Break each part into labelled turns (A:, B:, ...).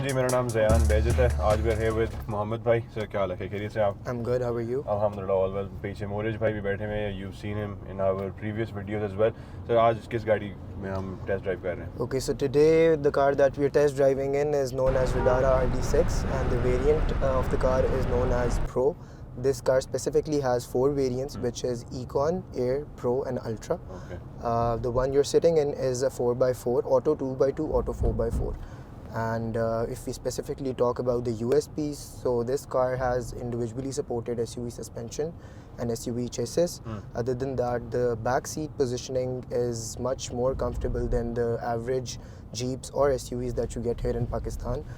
A: जी, मेरा नाम ज़यान बेजत है। आज we are here with Mohammad भाई। सर क्या हाल है, खैरियत से आप?
B: I'm good. How are you?
A: अल्हम्दुलिल्लाह ऑल वेल। पीछे मोरिज भाई भी बैठे हुए हैं। You seen him in our previous videos as well. Sir आज किस गाड़ी में हम टेस्ट ड्राइव कर रहे हैं?
B: Okay, so today the car that we're test driving in is known as Vidara RD6, and the variant of the car is known as Pro. This car specifically has 4 variants, which is Econ, Air, Pro, and Ultra.
A: Okay.
B: The one you're sitting in is a 4x4, Auto 2x2, Auto 4x4. And if we specifically talk about the USPs, so this car has individually supported SUV suspension and SUV chassis. Other than that, the back seat positioning is much more comfortable than the average Jeeps or SUVs that you get here in Pakistan.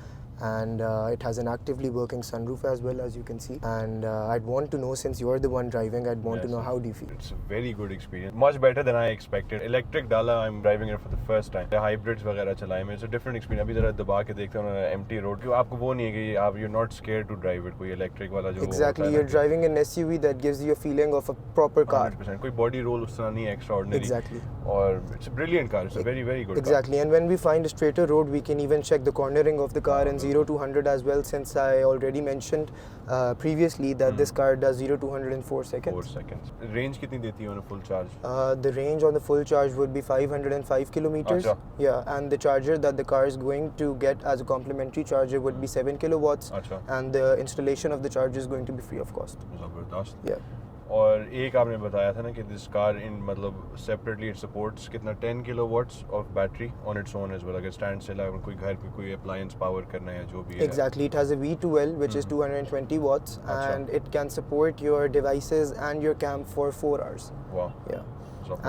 B: And it has an actively working sunroof as well, as you can see. And I'd want to know, since you're the one driving, I'd want to know how do you feel?
A: It's a very good experience. Much better than I expected. Electric डाला, I'm driving it for the first time. Hybrids वगैरह चलाए मैं, it's a different experience. अभी जरा दबा के देखते हैं empty road. क्यों आपको वो नहीं है कि आप you're not scared to drive it. कोई electric वाला जो
B: Exactly, you're driving an SUV that gives you a feeling of a proper car.
A: 100%. कोई body roll उस तरह नहीं है extraordinary.
B: Exactly.
A: और it's a brilliant car. It's a very very good
B: Exactly,
A: car.
B: and when we find a straighter road, we can even check the cornering of the car in 0 to 100 as well, since I already mentioned previously that this car does 0 to 100 in 4 seconds.
A: 4 seconds. Range कितनी देती है on a full charge?
B: The range on the full charge would be 505 kilometers.
A: Acha.
B: Yeah, and the charger that the car is going to get as a complimentary charger would be 7 kilowatts.
A: Acha.
B: And the installation of the charger is going to be free of cost.
A: ज़बरदस्त.
B: Yeah.
A: और एक आपने बताया था ना कि this car in मतलब separately it supports कितना 10 kilowatts of battery on its own as well. अगर स्टैंड से लगा कोई घर पे कोई अप्लायंस पावर करना है जो भी है।
B: Exactly, it has a V2L which is 220 watts,
A: Acha.
B: and it can support your devices and your cam for 4 hours.
A: वाह।
B: Yeah.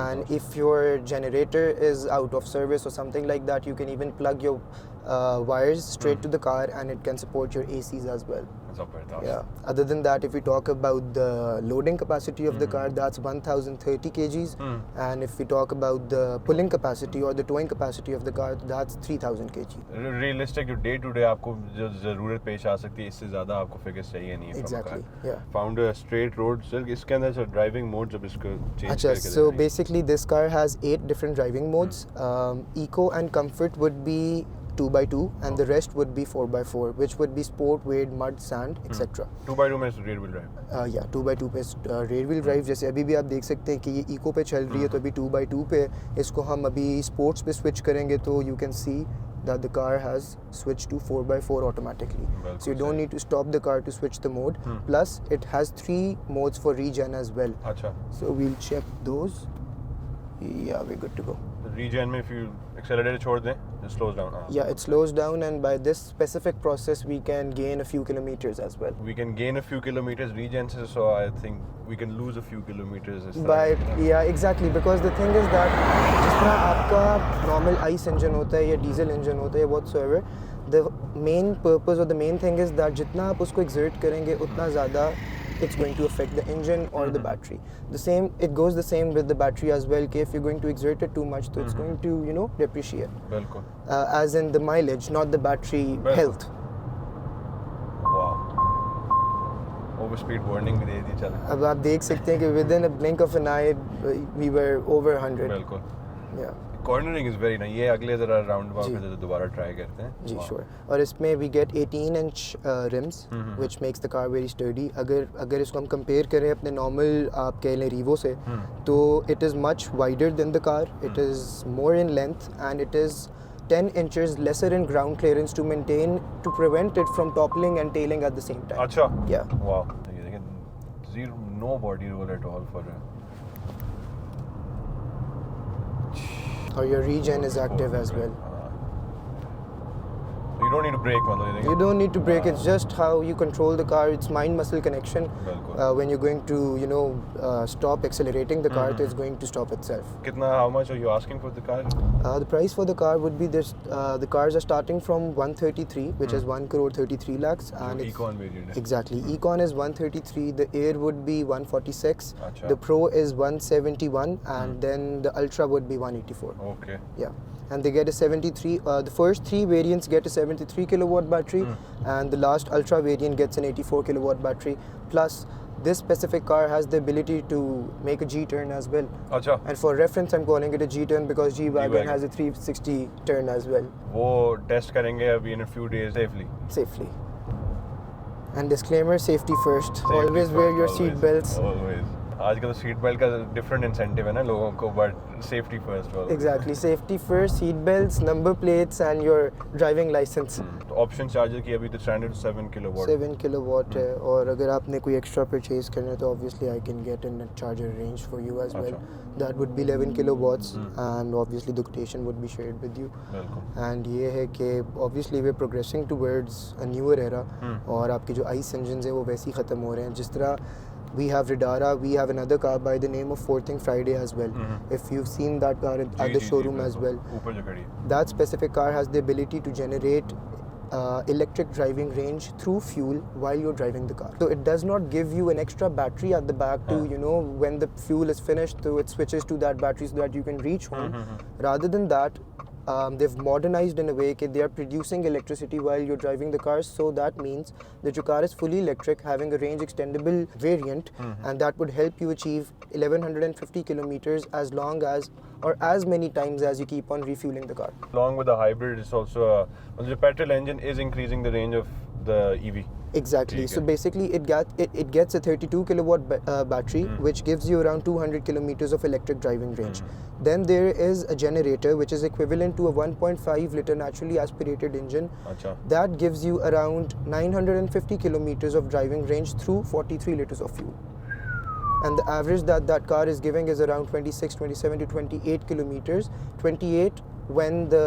B: And if your generator is out of service or something like that, you can even plug your wires straight to the car, and it can support your ACs as well.
A: ज़बरदस्त।
B: Yeah. Other than that, if we talk about the loading capacity of the car, that's 1030 kgs. And if we talk about the pulling capacity or the towing capacity of the car, that's 3000 kg.
A: Realistic जो day to day आपको जो ज़रूरत पेश आ सकती है, इससे ज़्यादा आपको फिगर्स चाहिए नहीं है।
B: Exactly. Yeah.
A: Found a straight road. Sir इसके अंदर सर ड्राइविंग मोड जब इसको चेंज
B: Achha,
A: करके
B: so basically this car has 8 different driving modes. Eco and comfort would be 2x2, and the rest would be 4x4, which would be sport, weight, mud, sand, etc.
A: 2x2 में rear wheel drive.
B: Yeah, 2x2 पे rear wheel drive. जैसे अभी भी आप देख सकते हैं कि ये इको पे चल रही है, तो अभी 2x2 पे इसको हम अभी स्पोर्ट्स पे स्विच करेंगे तो you can see that the car has switched to 4x4 automatically. So you don't need to stop the car to switch the mode. Plus it has 3 modes for regen as well.
A: अच्छा।
B: So we'll check those. Yeah, we're good to go.
A: Region में if you accelerator छोड़ दें it slows down.
B: Yeah, it slows down, and by this specific process we can gain a few kilometers as well.
A: We can gain a few kilometers regen से, so I think we can lose a few kilometers इस तरह।
B: But yeah, exactly, because the thing is that जिस तरह आपका normal ICE engine होता है या diesel engine होता है whatsoever, the main purpose or the main thing is that जितना आप उसको exert करेंगे उतना ज़्यादा it's going to affect the engine or the battery. It goes the same with the battery as well, कि if you're going to exert it too much, so it's going to, depreciate.
A: बिल्कुल।
B: As in the mileage, not the battery health.
A: वाह। Over speed warning भी दे दी चल।
B: अब आप देख सकते हैं कि within a blink of an eye, we were over 100.
A: बिल्कुल।
B: Yeah.
A: Cornering is very nice. ये अगले जरा राउंड अबाउट पे दोबारा ट्राई करते हैं।
B: जी sure. और इसमें we get 18-inch rims, which makes the car very sturdy. अगर इसको हम कंपेयर करें अपने नॉर्मल आप कह लें रीवो से, तो it is much wider than the car. It is more in length, and it is 10 inches lesser in ground clearance to prevent it from toppling and tailing at the same time.
A: अच्छा।
B: Yeah.
A: वाह। ये देखें zero no body roll at all for
B: Or your regen is active as well.
A: You don't need to brake मतलब
B: You don't need to brake. It's just how you control the car. It's mind-muscle connection. When you're going to, stop accelerating the car, so it's going to stop itself.
A: कितना how much are you asking for the car?
B: The price for the car would be this. The cars are starting from 133, which is 1 crore 33 lakhs, and it's
A: Econ variant है।
B: exactly. Econ is 133. The Air would be 146.
A: अच्छा।
B: The Pro is 171, and then the Ultra would be 184.
A: Okay.
B: Yeah. And they get a 73. The first 3 variants get a 73 73 kilowatt battery, and the last Ultra variant gets an 84 kilowatt battery. Plus, this specific car has the ability to make a G-turn as well.
A: अच्छा
B: And for reference, I'm calling it a G-turn because G-Wagon
A: G-Wagon.
B: has a 360 turn as well,
A: वो test करेंगे अभी in a few days safely.
B: safely. And disclaimer, safety first. Always wear your seat belts.
A: Always. आजकल तो seat belt का different incentive है ना लोगों को, बट सेफ्टी फर्स्ट वाला.
B: Exactly, safety first, seat belts, number plates, and your driving license.
A: तो option charger की अभी तो स्टैंडर्ड 7 किलोवाट.
B: 7 kilowatt है, और अगर आपने कोई एक्स्ट्रा परचेज करना है तो obviously I can get a charger range for you as well. That would be 11 kilowatts, and obviously the quotation would be shared with you.
A: बिल्कुल.
B: And ये है कि obviously we're progressing towards a newer era, और आपके जो ICE engines है वो वैसे ही ख़त्म हो रहे हैं. जिस तरह we have Radara, we have another car by the name of Fourthing Friday as well. If you've seen that car at the showroom as well.
A: ऊपर जो खड़ी है.
B: That specific car has the ability to generate electric driving range through fuel while you're driving the car. So it does not give you an extra battery at the back to, you know, when the fuel is finished, so it switches to that battery so that you can reach home. Rather than that, they've modernized in a way that they are producing electricity while you're driving the car, so that means that your car is fully electric, having a range extendable variant, and that would help you achieve 1150 kilometers as long as, or as many times as you keep on refueling the car.
A: Along with the hybrid, it's also the petrol engine is increasing the range of the EV.
B: Exactly.
A: Okay.
B: So basically, it gets a 32 kilowatt battery, which gives you around 200 kilometers of electric driving range. Then there is a generator, which is equivalent to a 1.5 liter naturally aspirated engine.
A: अच्छा.
B: That gives you around 950 kilometers of driving range through 43 liters of fuel. And the average that car is giving is around 26, 27 to 28 kilometers. 28 when the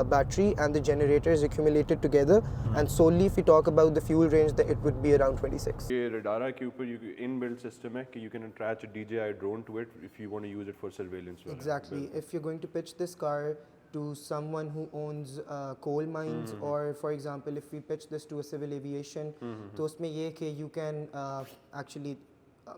B: battery and the generator is accumulated together, and solely if we talk about the fuel range, then it would be around 26.
A: ये Radara के ऊपर inbuilt system है कि you can attach a DJI drone to it if you want to use it for surveillance.
B: Exactly. If you're going to pitch this car to someone who owns coal mines, or for example, if we pitch this to a civil aviation, तो उसमें ये कि you can actually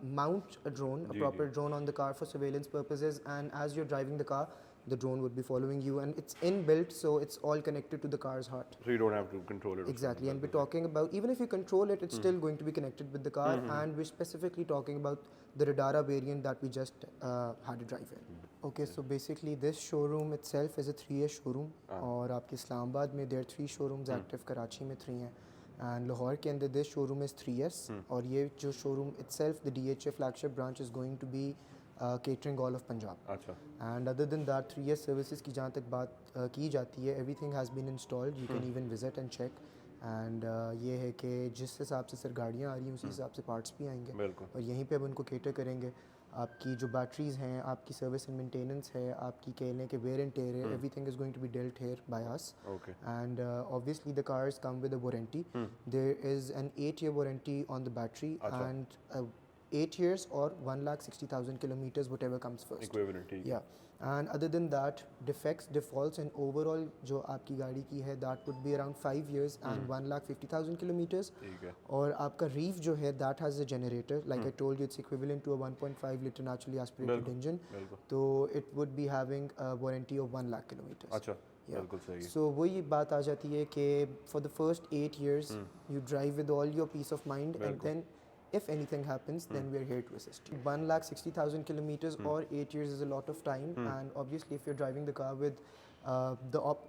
B: mount a drone, a proper drone on the car for surveillance purposes, and as you're driving the car, the drone would be following you, and it's inbuilt, so it's all connected to the car's heart.
A: So you don't have to control it.
B: Exactly, and we're talking about, even if you control it, it's still going to be connected with the car, and we're specifically talking about the Radara variant that we just had a drive in. Okay, so basically this showroom itself is a 3-year showroom, और आपके इस्लामाबाद में there are 3 showrooms active, Karachi में 3 हैं, and Lahore के अंदर this showroom is 3 years, और ये जो showroom itself, the DHA flagship branch is going to be catering all of Punjab.
A: अच्छा.
B: And other than that, 3-year services की जहाँ तक बात की जाती है, everything has been installed. You can even visit and check. And ये है कि जिस हिसाब से सर गाड़ियाँ आ रही हैं उसी हिसाब से पार्ट्स भी आएंगे,
A: बिल्कुल.
B: और यहीं पे अब उनको केटर करेंगे. आपकी जो बैटरीज हैं, आपकी सर्विस एंड मेंटेनेंस है, आपकी कह लें कि वेयर एंड टेयर है, everything is going to be dealt here by us.
A: Okay.
B: And obviously the cars come with a warranty. There is an 8-year warranty on the battery,
A: अच्छा.
B: and 8 years or 1,60,000 kilometers, whatever comes first.
A: Equivalent. ठीक है.
B: Yeah. And other than that, defects, defaults, and overall जो आपकी गाड़ी की है, that would be around 5 years and 1,50,000 kilometers.
A: ठीक है.
B: और आपका reef जो है, that has a generator. Like I told you, it's equivalent to a 1.5 liter naturally aspirated
A: बिल्कुल.
B: engine.
A: बिल्कुल.
B: So it would be having a warranty of 1 lakh kilometers.
A: अच्छा.
B: Yeah.
A: बिल्कुल सही है.
B: So वही बात आ जाती है कि for the first 8 years, you drive with all your peace of mind, and
A: बिल्कुल.
B: then if anything happens, then we're here to assist you. 1,60,000 kilometers or 8 years is a lot of time, and obviously if you're driving the car with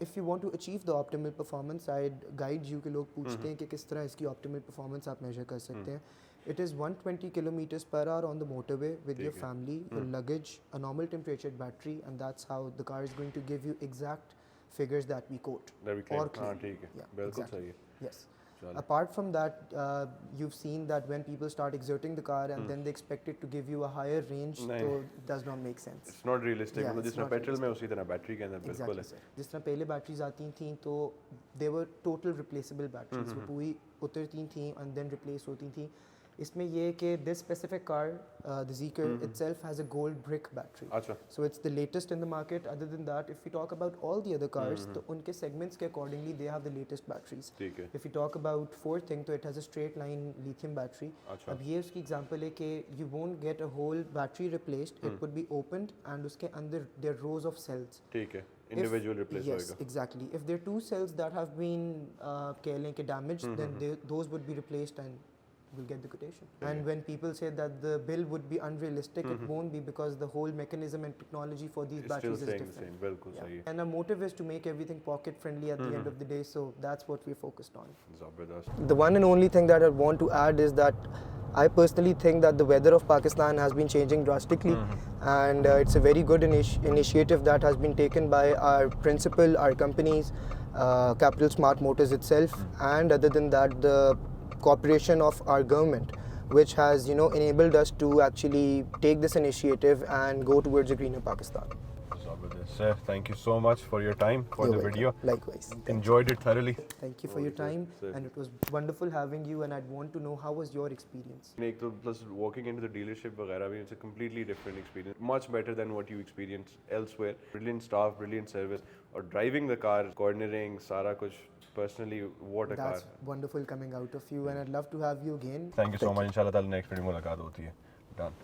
B: if you want to achieve the optimal performance, I'd guide you कि लोग पूछते हैं कि किस तरह इसकी optimal performance आप measure कर सकते हैं. It is 120 kilometers per hour on the motorway with your family, your luggage, a normal temperature battery, and that's how the car is going to give you exact figures that we quote.
A: That we claim.
B: Or claim.
A: हाँ ठीक है.
B: Yeah,
A: बिल्कुल
B: exactly.
A: सही है.
B: Yes. Apart from that, you've seen that when people start exerting the car and then they expect it to give you a higher range, so it does not make sense.
A: It's not realistic.
B: Yeah,
A: मतलब
B: it's
A: जिस तरह
B: not
A: petrol में उसी तरह battery के अंदर बिल्कुल
B: Exactly,
A: है.
B: sir. जिस तरह पहले बैटरीज आती थी तो they were total replaceable batteries. वो पूरी उतरती थी and then replace होती थी. इसमें ये कि this specific car, the Zeekr itself has a gold brick battery.
A: अच्छा.
B: So it's the latest in the market. Other than that, if we talk about all the other cars, तो उनके segments के accordingly they have the latest batteries.
A: ठीक है.
B: If we talk about Fourthing, तो it has a straight line lithium battery.
A: अच्छा.
B: अब ये उसकी example है कि you won't get a whole battery replaced. It would be opened and उसके अंदर there are rows of cells.
A: ठीक है. individual replace
B: Yes,
A: होएगा.
B: exactly. If there are two cells that have been damaged, then those would be replaced and will get the quotation. And when people say that the bill would be unrealistic, it won't be, because the whole mechanism and technology for these
A: It's still
B: batteries is
A: staying the
B: different.
A: same. बिल्कुल सही है.
B: And our motive is to make everything pocket friendly at the end of the day, so that's what we're focused on.
A: ज़बरदस्त.
B: The one and only thing that I want to add is that I personally think that the weather of Pakistan has been changing drastically, and it's a very good initiative that has been taken by our principal, our companies, Capital Smart Motors itself, and other than that, the cooperation of our government, which has enabled us to actually take this initiative and go towards a greener Pakistan.
A: ज़बरदस्त. Sir, thank you so much for your time for
B: You're
A: the
B: welcome.
A: video.
B: Likewise.
A: Enjoyed it thoroughly.
B: Thank you for your time, and it was wonderful having you, and I'd want to know how was your experience.
A: एक तो plus walking into the dealership वगैरह भी, it's a completely different experience, much better than what you experience elsewhere. Brilliant staff, brilliant service, और driving the car, cornering, सारा कुछ, personally what a car.
B: That's wonderful coming out of you, and I'd love to have you again.
A: Thank you so much. इंशाल्लाह ताला next video मुलाकात होती है. Done.